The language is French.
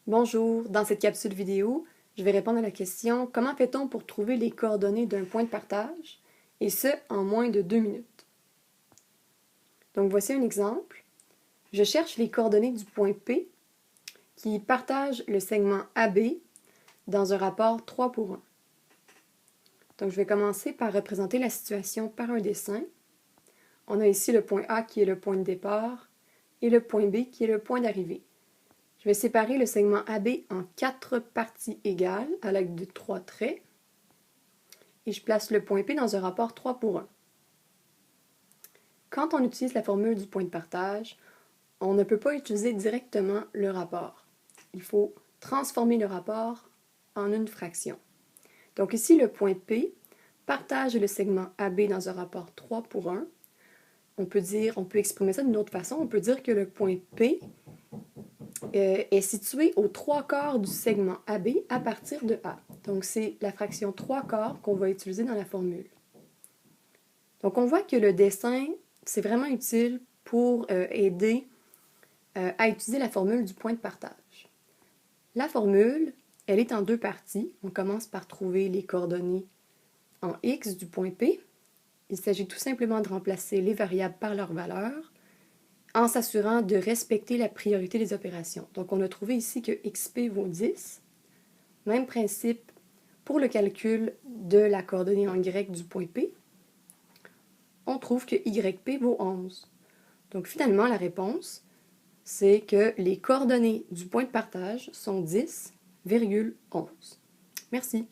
Bonjour, dans cette capsule vidéo, je vais répondre à la question « Comment fait-on pour trouver les coordonnées d'un point de partage? » et ce, en moins de 2 minutes. Donc voici un exemple. Je cherche les coordonnées du point P qui partage le segment AB dans un rapport 3 pour 1. Donc je vais commencer par représenter la situation par un dessin. On a ici le point A qui est le point de départ et le point B qui est le point d'arrivée. Je vais séparer le segment AB en 4 parties égales à l'aide de 3 traits et je place le point P dans un rapport 3 pour 1. Quand on utilise la formule du point de partage, on ne peut pas utiliser directement le rapport. Il faut transformer le rapport en une fraction. Donc ici, le point P partage le segment AB dans un rapport 3 pour 1. On peut exprimer ça d'une autre façon. On peut dire que le point P est situé aux 3/4 du segment AB à partir de A. Donc c'est la fraction 3/4 qu'on va utiliser dans la formule. Donc on voit que le dessin, c'est vraiment utile pour aider à utiliser la formule du point de partage. La formule, elle est en 2 parties. On commence par trouver les coordonnées en X du point P. Il s'agit tout simplement de remplacer les variables par leurs valeurs en s'assurant de respecter la priorité des opérations. Donc on a trouvé ici que XP vaut 10. Même principe pour le calcul de la coordonnée en Y du point P. On trouve que YP vaut 11. Donc finalement, la réponse, c'est que les coordonnées du point de partage sont 10,11. Merci.